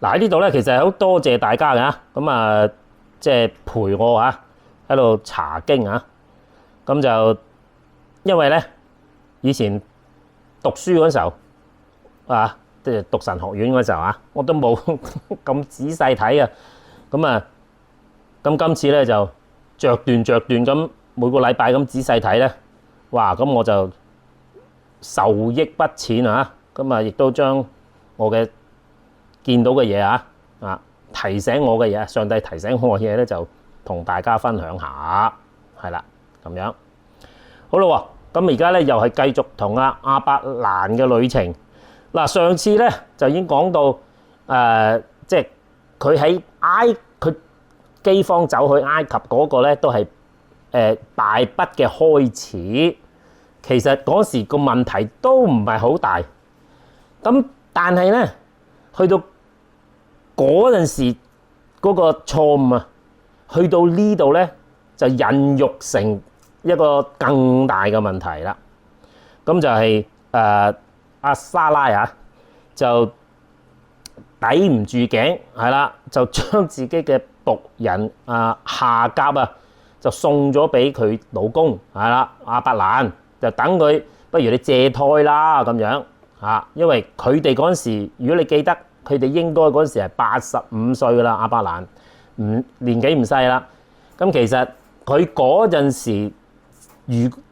嗱喺呢度咧，其實好多謝大家嘅咁啊，即係陪我喺度查經咁就因為咧以前讀書嗰時候即係讀神學院嗰時候我都冇咁仔細睇咁今次咧就着段咁每個禮拜咁仔細睇咧，哇！咁我就受益不淺咁亦都將我嘅見到嘅嘢提醒我嘅嘢，上帝提醒我嘅嘢咧，就同大家分享下，係啦，咁樣好啦喎。咁而家咧又係繼續同亞伯蘭嘅旅程。嗱，上次咧就已經講到即係佢喺佢饑荒走去埃及嗰個咧，都係敗筆嘅開始。其實嗰時個問題都唔係好大，咁但係咧去到嗰陣時嗰個錯誤去到呢度咧就孕育成一個更大嘅問題啦。咁就係阿莎拉就抵唔住頸，係啦，就將自己嘅僕人夏甲就送咗俾佢老公，係啦，亞伯蘭，就等佢，不如你借胎啦咁樣因為佢哋嗰陣時，如果你記得，佢哋應該嗰陣時係85歲噶啦，亞伯蘭年紀唔細啦。咁其實佢嗰陣時，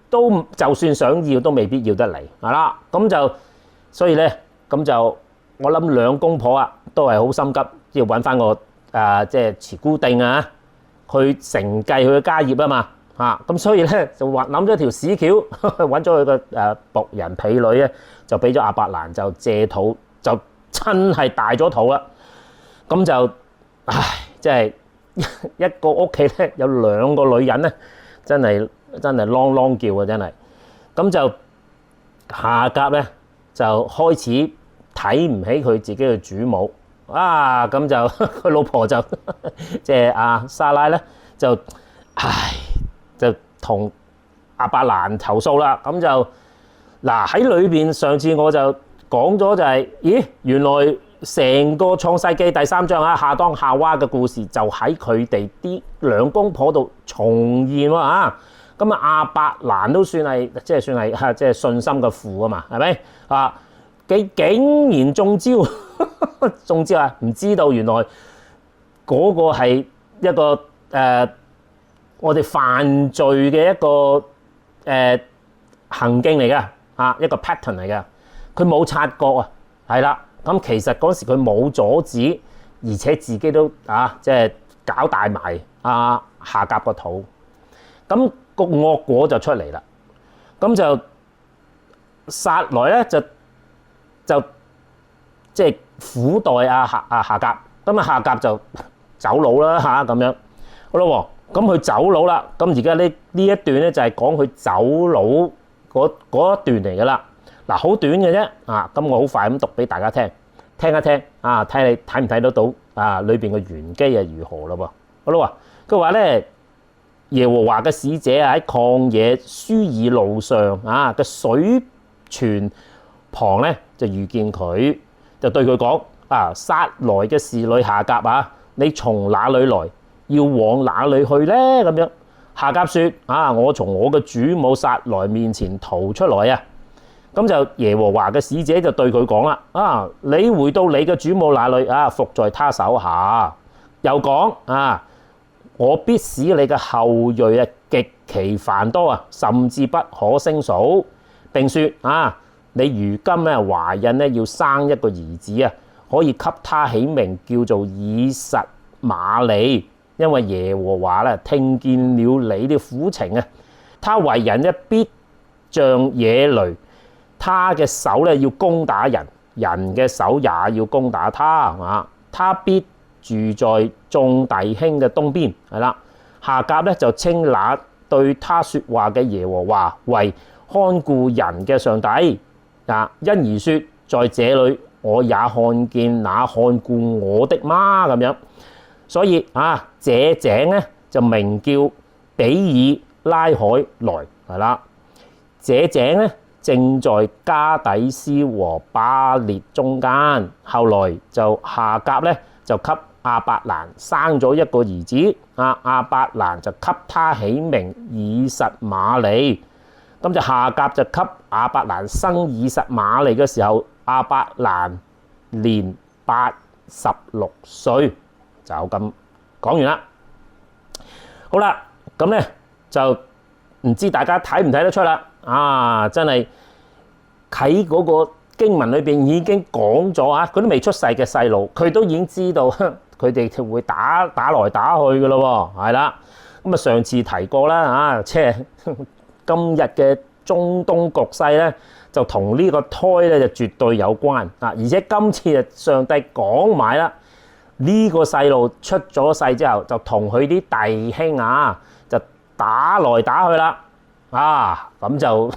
都就算想要，都未必要得嚟，係啦。咁就所以咧，咁就我諗兩公婆都係好心急，要揾翻個即係慈姑定去承繼佢嘅家業啊嘛咁所以咧就諗咗條屎橋，揾咗佢個僕人婢女咧，就俾咗亞伯蘭就借肚，就真係大咗肚啦。咁就即係一個屋企咧有兩個女人咧，真係啷啷叫真係。咁就夏甲咧就開始睇唔起佢自己嘅主母咁就佢老婆就即係莎拉咧就同亞伯蘭投訴啦。咁就喺裏邊，上次我就講咗就係原來成個創世記第3章亞當夏娃嘅故事就喺佢哋啲兩公婆度重現喎咁亞伯蘭都算係即係信心嘅父啊嘛，係咪竟然中招唔知道原來嗰個係一個我哋犯罪嘅一個行徑嚟嘅一個 pattern 嚟嘅。佢冇察覺係啦。咁其實嗰時佢冇阻止，而且自己都即係搞大埋夏甲個肚。咁個惡果就出嚟啦。咁就撒萊咧就即係苦待夏甲。咁夏甲就走佬啦咁樣。好啦喎，咁佢走佬啦。咁而家呢一段咧就係講佢走佬嗰一段嚟噶啦。好短嘅啫咁我好快咁讀俾大家聽一聽睇你睇唔睇得到裏邊嘅玄機係如何咯噃。好啦喎，佢話咧，耶和華嘅使者喺曠野舒爾路上嘅水泉旁咧就遇見佢，就對佢講撒萊嘅侍女夏甲你從哪裏來，要往哪裏去咧？咁樣夏甲說我從我嘅主母撒萊面前逃出來咁就耶和華嘅使者就對佢講啦你回到你嘅主母那裏伏在他手下，又講我必使你嘅後裔極其繁多甚至不可勝數，並說你如今懷孕要生一個兒子可以給他起名叫做以實瑪利，因為耶和華聽見了你的苦情他為人必像野雷，他嘅手要攻打人，人嘅手也要攻打他他必住在眾弟兄嘅東邊。係啦，夏甲就稱那對他說話嘅耶和華為看顧人嘅上帝因而說，在這裏我也看見那看顧我的嗎？咁樣，所以這井咧就名叫比爾拉海萊，係啦，這井咧正在加底斯和巴列中間。後來就夏甲咧就給亞伯蘭生咗一個兒子，亞伯蘭就給他起名以實瑪利。咁就夏甲就給亞伯蘭生以實瑪利嘅時候，亞伯蘭年86歲。就咁講完啦。好啦，咁咧就唔知大家睇唔睇得出啦？真係喺嗰個經文裏邊已經講咗啊！佢都未出世嘅細路，佢都已經知道佢哋會打來打去嘅咯喎，係啦。咁啊，上次提過啦，即係今日嘅中東局勢咧，就同呢個胎咧就絕對有關啊！而且今次啊，上帝講埋啦，呢個細路出咗世之後，就同佢啲弟兄就打來打去啦。咁就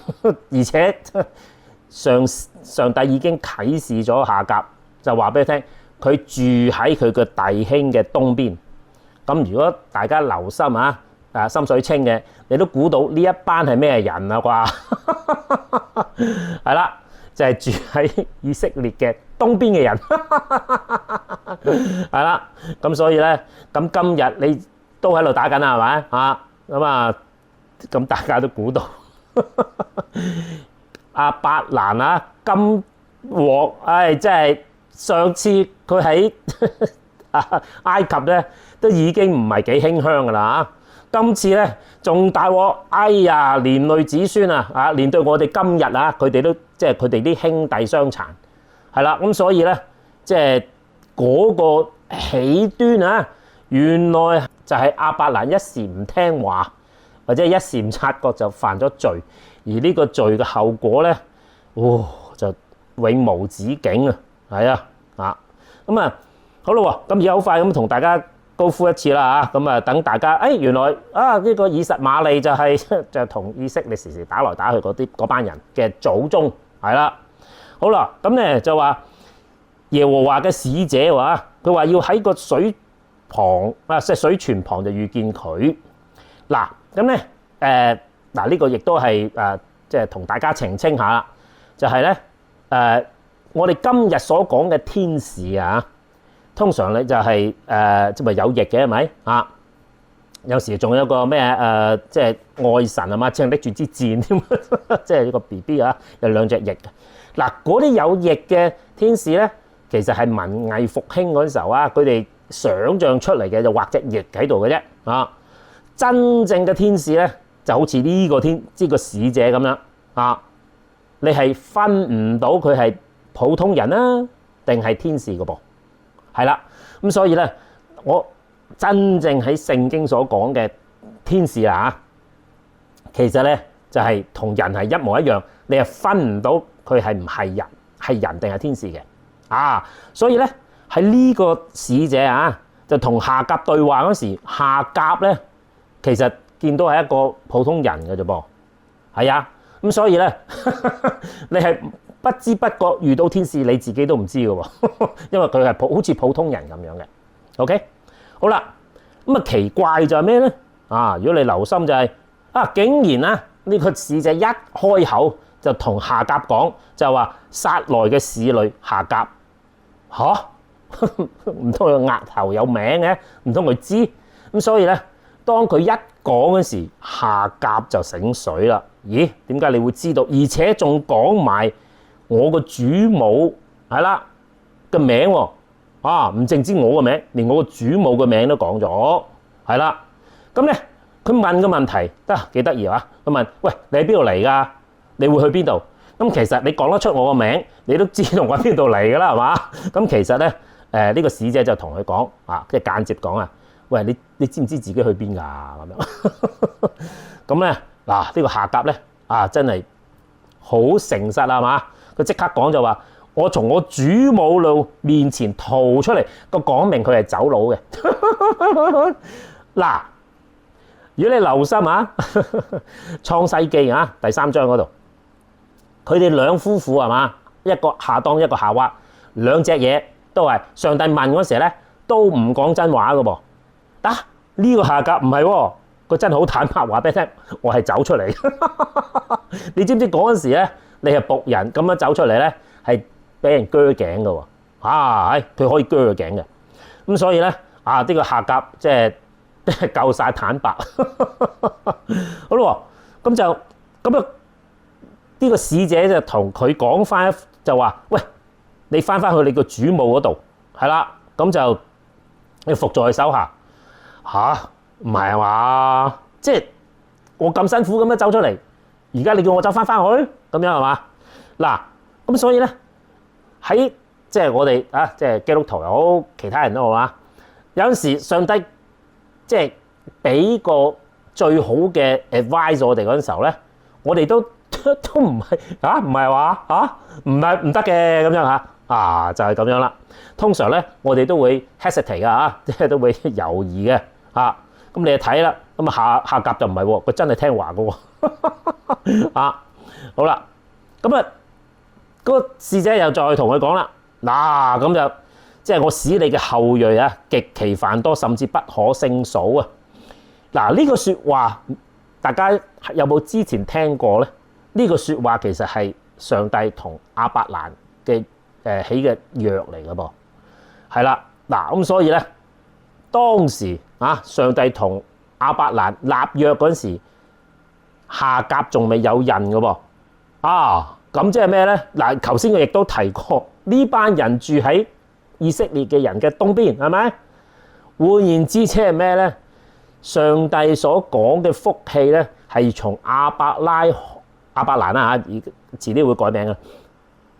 而且上帝已經啟示咗夏甲，就話俾佢聽，佢住喺佢嘅弟兄嘅東邊。咁如果大家留心心水清嘅，你都估到呢一班係咩人啦啩？係啦，就係住喺以色列嘅東邊嘅人。係啦，咁所以咧，咁今日你都喺度打緊啦，係咪？咁大家都估到亞伯蘭今鑊，即係上次佢喺埃及咧都已經唔係幾馨香噶啦。今次咧仲大鑊，連累子孫連對我哋今日佢哋都即係佢哋啲兄弟相殘，係啦。咁所以咧，即係嗰個起端原來就係亞伯蘭一時唔聽話，或者一時唔察覺就犯咗罪，而呢個罪嘅後果咧，就永無止境啊！係咁好啦，咁而家好快咁同大家高呼一次啦嚇，咁等大家原來呢個以實瑪利就係就同以色列時時打來打去嗰班人嘅祖宗，係啦。好啦，咁咧就話耶和華嘅使者話，佢話要喺個水旁即係水泉旁就遇見佢。嗱，咁咧呢個亦都係即係同大家澄清下啦，就係咧我哋今日所講嘅天使通常咧就係即係有翼嘅，係咪有時仲有個咩即係愛神只係拎住支箭添，即係呢個 BB 有兩隻翼嘅。嗱，嗰啲有翼嘅天使咧，其實係文藝復興嗰陣時候佢哋想像出嚟嘅，就畫隻翼喺度嘅啫。真正嘅天使咧，就好似呢個使者咁樣你係分唔到佢係普通人定係天使嘅噃。係啦，咁所以咧，我真正喺聖經所講嘅天使其實咧就係同人係一模一樣，你係分唔到佢係唔係人，係人定係天使嘅。所以咧喺呢個使者就同夏甲對話嗰時，夏甲咧其實見到係一個普通人嘅啫噃。係咁所以咧你係不知不覺遇到天使，你自己都唔知嘅喎，因為佢係好似普通人咁樣嘅。OK， 好啦，咁奇怪就係咩咧？如果你留心就係竟然呢個使者一開口就同夏甲講，就話撒來嘅使女夏甲，唔通佢額頭有名嘅？唔通佢知？咁所以咧，當佢一講嗰時，夏甲就醒水啦。咦？點解你會知道？而且仲講埋我個主母係啦嘅名喎，唔淨知我個名，連我個主母嘅名都講咗，係啦。咁咧，佢問個問題幾得意佢問：喂，你喺邊度嚟㗎？你會去邊度？咁其實你講得出我個名，你都知道我喺邊度嚟㗎啦，係嘛？咁其實咧，呢個使者就同佢講即係間接講喂，你知唔知自己去邊㗎？咁樣咁咧呢個夏甲咧真係好誠實係嘛？佢即刻講就話：我從我主母路面前逃出嚟，講明佢係走佬嘅。如果你留心創世記第3章嗰度，佢哋兩夫婦係嘛？一個亞當，一個夏娃，兩隻嘢都係上帝問嗰時咧，都唔講真話嘅噃。呢個夏甲唔係喎，佢真係好坦白話俾你聽，我係走出嚟。你知唔知嗰陣時咧，你係僕人咁樣走出嚟咧，係俾人鋸頸嘅喎。佢可以鋸個頸嘅。咁所以咧呢個夏甲即係夠晒坦白。好咯，咁就咁啊，呢個使者就同佢講翻，就話：喂，你翻去你個主母嗰度，係啦，咁就你服在佢手下。唔係啊嘛？即係我咁辛苦咁樣走出嚟，而家你叫我走翻去，咁樣係嘛？嗱，咁所以咧喺即係我哋即係基督徒又好，其他人都好啦。有陣時上帝即係俾個最好嘅 advice 我哋嗰陣時候咧，我哋都唔係唔係話唔係唔得嘅咁樣就係咁樣啦。通常咧我哋都會 hesitate 㗎即係都會猶豫嘅咁你就睇啦。咁夏甲就唔係喎，佢真係聽話嘅喎。好啦，咁嗰個使者又再同佢講啦。咁就即係我使你嘅後裔極其繁多，甚至不可勝數啊！呢個説話大家有冇之前聽過咧？呢個説話其實係上帝同亞伯蘭嘅起嘅約嚟嘅噃，係啦。咁所以咧，當時上帝同亞伯蘭立約嗰陣時，夏甲仲未有孕嘅噃。咁即係咩咧？頭先我亦都提過，呢班人住喺以色列嘅人嘅東邊，係咪？換言之，即係咩咧？上帝所講嘅福氣咧，係從亞伯蘭遲啲會改名嘅，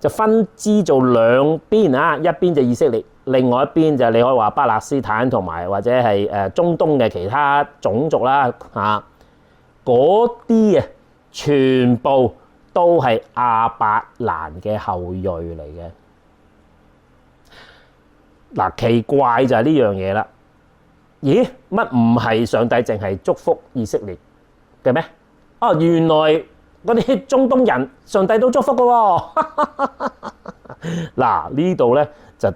就分支做兩邊一邊就以色列，另外一邊就你可以話巴勒斯坦同埋或者係中東嘅其他種族啦嗰啲全部都係亞伯蘭嘅後裔嚟嘅。奇怪就係呢樣嘢啦。咦？乜唔係上帝淨係祝福以色列嘅咩？原來嗰啲中東人上帝都祝福嘅喎。呢度咧就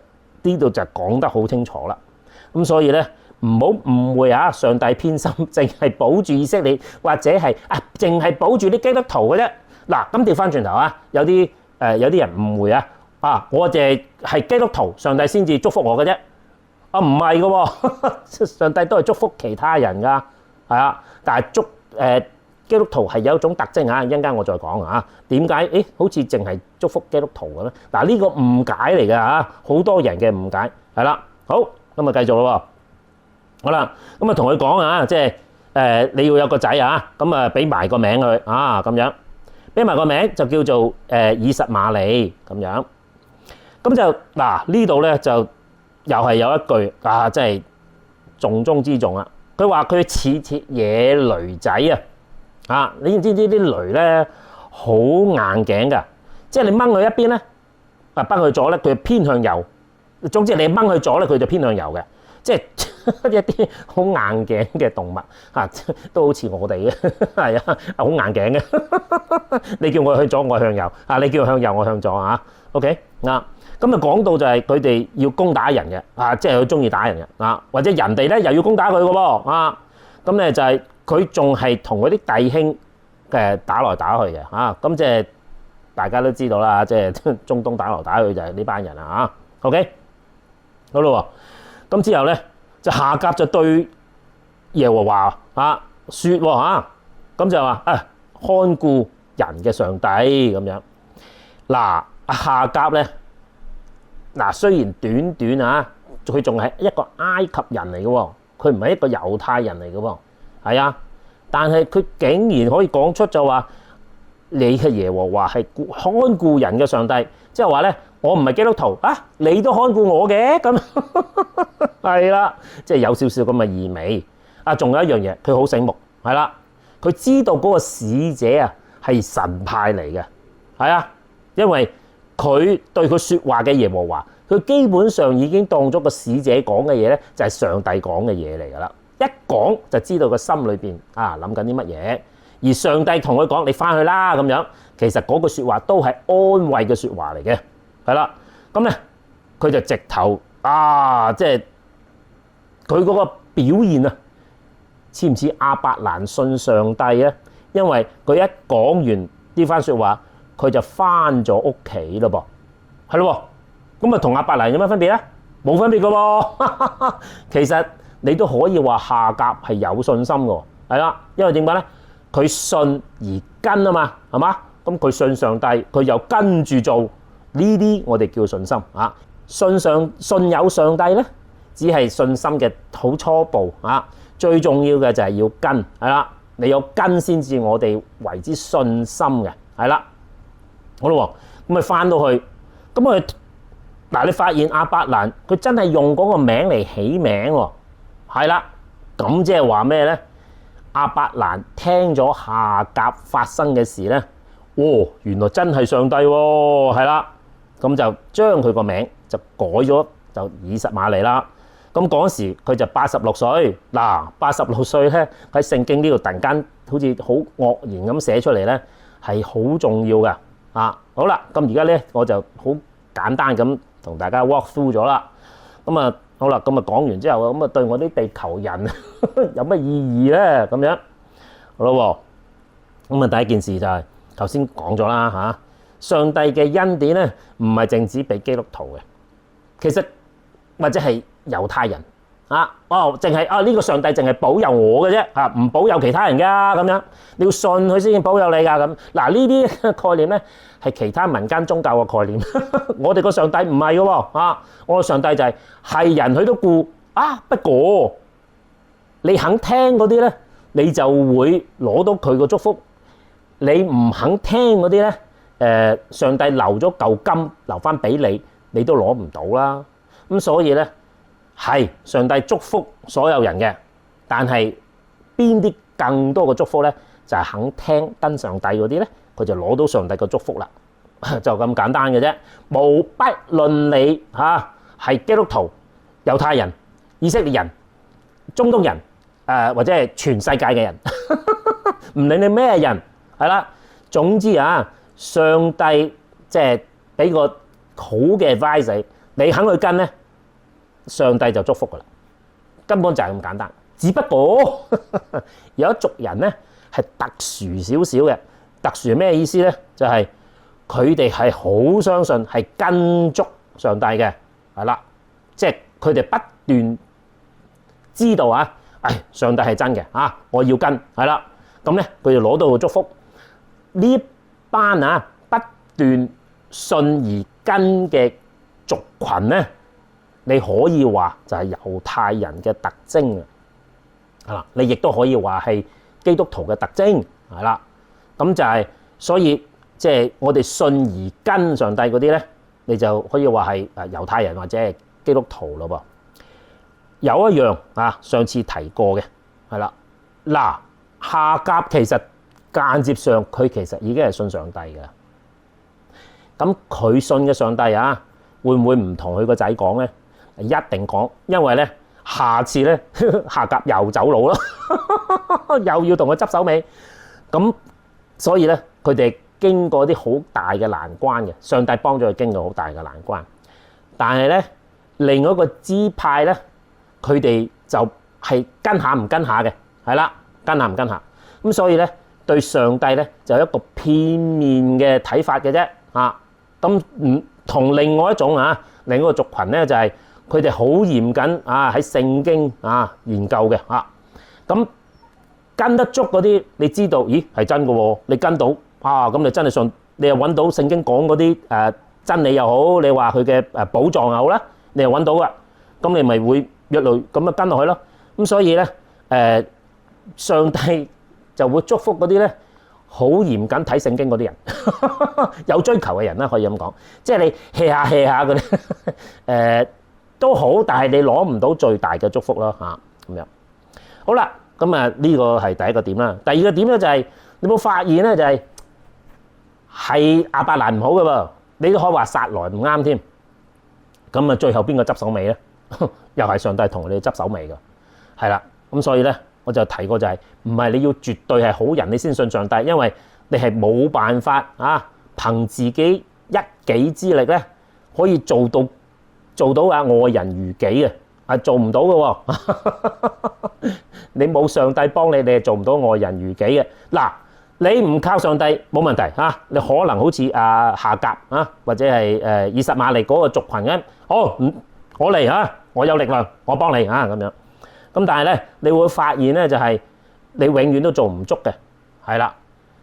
講得好清楚啦。咁所以咧唔好誤會上帝偏心，淨係保住以色列，或者係淨係保住啲基督徒嘅啫。咁調翻轉頭有啲人誤會我淨係基督徒，上帝先至祝福我嘅啫。唔係嘅喎，上帝都係祝福其他人㗎，但係基督徒係有一種特徵一陣間我再講點解好似淨係祝福基督徒嘅咧？呢個誤解嚟㗎好多人嘅誤解係啦。好，咁繼續咯喎。好啦，咁同佢講即係你要有個仔咁俾埋個名佢咁樣，俾埋個名就叫做以實瑪利咁樣。咁就呢度咧就又係有一句即係重中之重啦。佢話佢似野驢仔你知唔知啲驢咧好硬頸㗎？即係你掹佢一邊咧，掹佢左咧，佢偏向右。總之你掹佢左咧，佢就偏向右嘅。即係一啲好硬頸嘅動物都好似我哋嘅，係好硬頸嘅。你叫我去左，我向右；你叫我向右，我向左OK 咁講到就係佢哋要攻打人嘅即係佢中意打人嘅或者人哋咧又要攻打佢嘅噃咁咧就係佢仲係同嗰啲弟兄打來打去嘅咁即係大家都知道啦，即係中東打來打去就係呢班人OK 好咯。咁之後咧就夏甲就對耶和華説咁就話看顧人嘅上帝咁樣。夏甲咧雖然短佢仲係一個埃及人嚟嘅喎，佢唔係一個猶太人嚟嘅喎，但係佢竟然可以講出就話你嘅耶和華係看顧人嘅上帝，即係話咧我唔係基督徒你都看顧我嘅咁係啦，即係有少少咁嘅意味。仲有一樣嘢，佢好醒目佢知道嗰個使者係神派嚟嘅，因為佢對佢説話嘅耶和華，佢基本上已經當咗個使者講嘅嘢咧，就係上帝講嘅嘢嚟㗎啦。一講就知道個心裏邊諗緊啲乜嘢，而上帝同佢講你翻去啦咁樣，其實嗰句説話都係安慰嘅説話嚟嘅，係啦。咁咧佢就直頭即係佢嗰個表現似唔似亞伯蘭信上帝啊？因為佢一講完呢番説話，佢就翻咗屋企咯噃，係咯喎，咁啊同亞伯蘭有咩分別咧？冇分別噶喎，其實你都可以話夏甲係有信心嘅，係啦，因為點解咧？佢信而跟啊嘛，係嘛？咁佢信上帝，佢又跟住做呢啲，我哋叫信心啊。信有上帝咧，只係信心嘅好初步啊。最重要嘅就係要跟，係啦，你有跟先至我哋為之信心嘅，係啦。好啦，咁咪翻到去，咁佢嗱，你發現亞伯蘭佢真係用嗰個名嚟起名喎，係啦，咁即係話咩咧？亞伯蘭聽咗夏甲發生嘅事咧，哦，原來真係上帝喎，係啦，咁就將佢個名就改咗，就以實瑪利啦。咁嗰時佢就86歲，嗱86歲咧喺聖經呢度突然間好似好愕然咁寫出嚟咧，係好重要嘅啊！好啦，咁而家咧我就好簡單咁同大家 walk through 咗啦。咁啊好啦，咁啊講完之後，咁啊對我啲地球人有乜意義咧？咁樣好咯，咁啊第一件事就係頭先講咗啦嚇，上帝嘅恩典咧唔係淨止俾基督徒嘅，其實或者係猶太人啊，淨係呢個上帝淨係保佑我嘅啫嚇，唔保佑其他人噶咁樣，你要信佢先至保佑你噶咁。嗱呢啲概念咧係其他民間宗教嘅概念，我哋個上帝唔係嘅喎啊，我個上帝就係人佢都顧啊，不過你肯聽嗰啲咧，你就會攞到佢個祝福；你唔肯聽嗰啲咧，上帝留咗嚿金留翻俾你，你都攞唔到啦。咁所以咧。係上帝祝福所有人嘅，但係邊啲更多嘅祝福咧？就係肯聽跟上帝嗰啲咧，佢就攞到上帝嘅祝福啦，就咁簡單嘅啫。無不論你係基督徒、猶太人、以色列人、中東人或者係全世界嘅人，唔理你咩人係啦。總之上帝即係俾個好嘅 advice 你肯去跟咧。上帝就祝福噶啦，根本就係咁簡單。只不過有一族人咧係特殊少少嘅，特殊係咩意思咧？就係佢哋係好相信係跟足上帝嘅，係啦，即係佢哋不斷知道上帝係真嘅我要跟，係啦，咁咧佢就攞到個祝福。呢班不斷信而跟嘅族群咧。你可以話就係猶太人嘅特徵啊，你亦都可以話係基督徒嘅特徵，係啦。咁就係所以即係我哋信而跟上帝嗰啲咧，你就可以話係猶太人或者係基督徒咯噃。有一樣上次提過嘅係啦，嗱夏甲其實間接上佢其實已經係信上帝嘅，咁佢信嘅上帝會唔會唔同佢個仔講咧？一定講，因為咧下次咧夏甲又走佬啦，又要同佢執手尾，咁所以咧佢哋經過啲好大嘅難關嘅，上帝幫咗佢經過好大嘅難關。但係咧另外一個支派咧，佢哋就係跟下唔跟下嘅，係啦，跟下唔跟下。咁所以咧對上帝咧就有一個片面嘅睇法嘅啫。咁唔同另外一種另外一個族群咧就係。佢哋好嚴謹喺聖經研究嘅咁跟得足嗰啲，你知道，咦係真嘅喎？你跟到咁你真係信，你又揾到聖經講嗰啲真理又好，你話佢嘅寶藏又好啦，你又揾到噶，咁你咪會一路咁跟落去咯。咁所以咧上帝就會祝福嗰啲咧好嚴謹睇聖經嗰啲人，有追求嘅人啦，可以咁講，即係你 hea 下 hea 下嗰啲都好，但係你攞唔到最大嘅祝福咯咁樣。好啦，咁呢個係第一個點啦。第二個點咧就係你冇發現咧，就係亞伯蘭唔好嘅噃，你都可以話撒萊唔啱添。咁最後邊個執手尾咧？又係上帝同你執手尾㗎，係啦。咁所以咧，我就提過就係唔係你要絕對係好人你先信上帝，因為你係冇辦法憑自己一己之力咧可以做到愛人如己嘅，做唔到嘅喎。你冇上帝幫你，你係做唔到愛人如己嘅。嗱，你唔靠上帝冇問題啊，你可能好似夏甲啊，或者係以實瑪利嗰個族群咁，我嚟啊，我有力量，我幫你啊咁樣。咁但係咧，你會發現咧就係你永遠都做唔足嘅，係啦。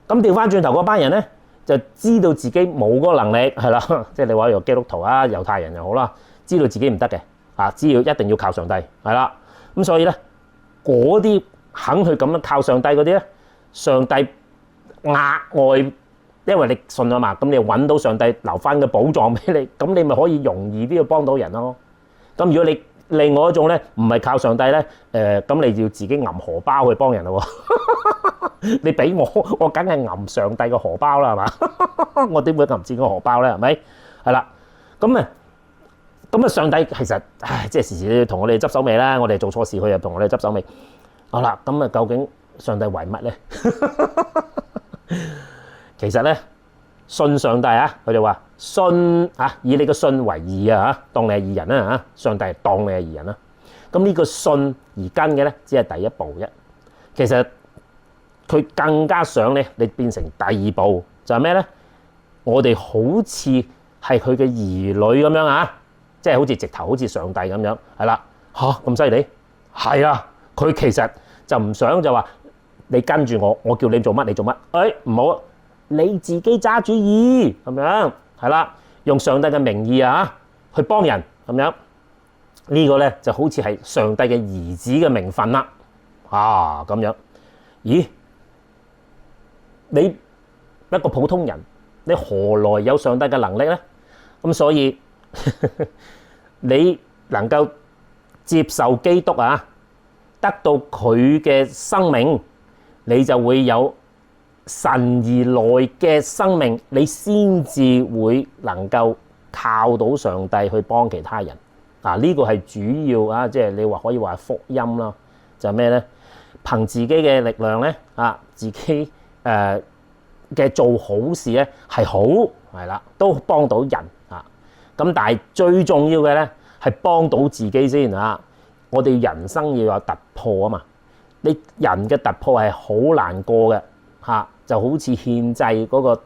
咁調翻轉頭嗰班人咧，就知道自己冇嗰個能力，係啦，即係你話由基督徒啊、猶太人又好啦，知道自己唔得嘅啊，知道一定要靠上帝，係啦。咁所以咧，嗰啲肯去咁樣靠上帝嗰啲咧，上帝額外，因為你信啊嘛，咁你揾到上帝留翻嘅寶藏俾你，咁你咪可以容易啲去幫到人咯。咁如果你另外一種咧，唔係靠上帝咧，咁你要自己揞荷包去幫人咯。你俾我梗係揞上帝嘅荷包啦，係嘛？我點會揞自己個荷包咧？係咪？係啦，咁啊，上帝其實，即係時時要同我哋執手尾啦。我哋做錯事，佢又同我哋執手尾。好啦，咁啊，究竟上帝為乜咧？其實咧，信上帝啊，佢哋話信啊，以你嘅信為義啊，當你係義人啦啊，上帝當你係義人啦。咁呢個信而跟嘅咧，只係第一步啫。其實佢更加想咧，你變成第二步就係咩咧？我哋好似係佢嘅兒女咁樣啊，即係好似直頭好似上帝咁樣，係啦嚇咁犀利，係啊！佢其實就唔想就話你跟住我叫你做乜你做乜，唔好你自己揸主意咁樣，係啦，用上帝嘅名義啊去幫人咁樣，呢個咧就好似係上帝嘅兒子嘅名分啦，咁樣，咦？你一個普通人，你何來有上帝嘅能力咧？咁所以你能夠接受基督啊，得到佢嘅生命，你就會有神而來嘅生命，你先至會能夠靠到上帝去幫其他人。呢個係主要啊，即係你話可以話係福音啦，就係咩咧？憑自己嘅力量咧，自己嘅做好事咧係好，係啦，都幫到人啊。咁但係最重要嘅咧係幫到自己先啊。我哋人生要有突破啊嘛，你人嘅突破係好難過嘅嚇，就好似獻祭嗰個，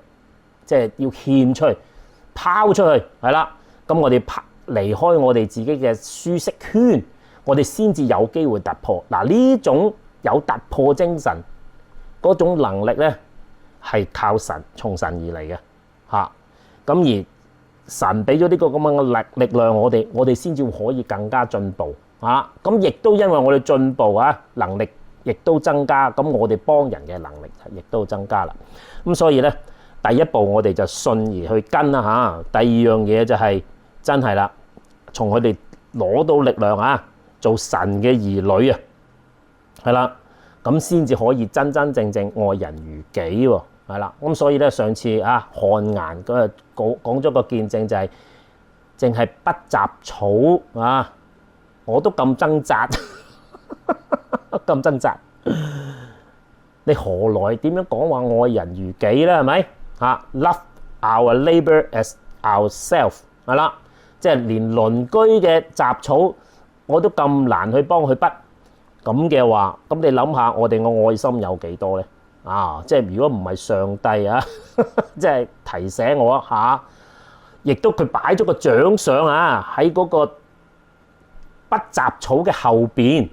即係要獻出去、拋出去，係啦。咁我哋離開我哋自己嘅舒適圈，我哋先至有機會突破。呢種有突破精神嗰種能力咧，係靠神從神而嚟嘅嚇。咁而神俾咗呢個咁樣嘅力量我哋先至可以更加進步。咁亦都因為我哋進步能力亦都增加，咁我哋幫人嘅能力亦都增加啦。咁所以咧，第一步我哋就信而去跟啦。第二樣嘢就係真係啦，從佢哋攞到力量做神嘅兒女啊，係啦，咁先至可以真真正正愛人如己喎，係啦。咁所以咧，上次漢顏嗰講咗個見證就係淨係不雜草我都咁掙扎，咁掙扎，你何來點樣講話愛人如己咧？係咪？Love our neighbor as ourselves， 係啦，即係連鄰居嘅雜草我都咁難去幫佢筆，咁嘅話，咁你諗下我哋嘅愛心有幾多咧？即係如果唔係上帝即係提醒我亦都佢擺咗個獎賞喺嗰個不雜草嘅後邊，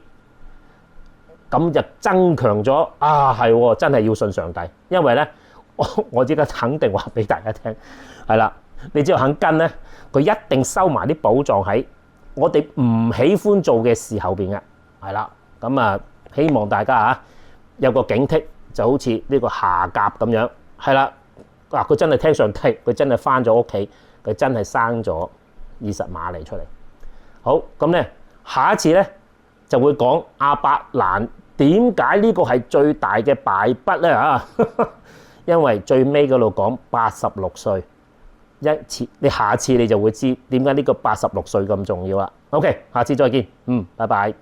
咁就增強咗係真係要信上帝，因為咧我而家肯定話俾大家聽，係啦，你只要肯跟咧，佢一定收埋啲寶藏喺我哋唔喜歡做嘅事後邊嘅，係啦，咁希望大家有個警惕，就好似呢個夏甲咁樣，係啦，佢真係聽上帝，佢真係返咗屋企，佢真係生咗以實瑪利出嚟。好，咁咧。下一次咧就會講亞伯蘭點解呢個係最大嘅敗筆咧因為最尾嗰度講86歲你下次你就會知點解呢個86歲咁重要啦。OK，下次再見，拜拜。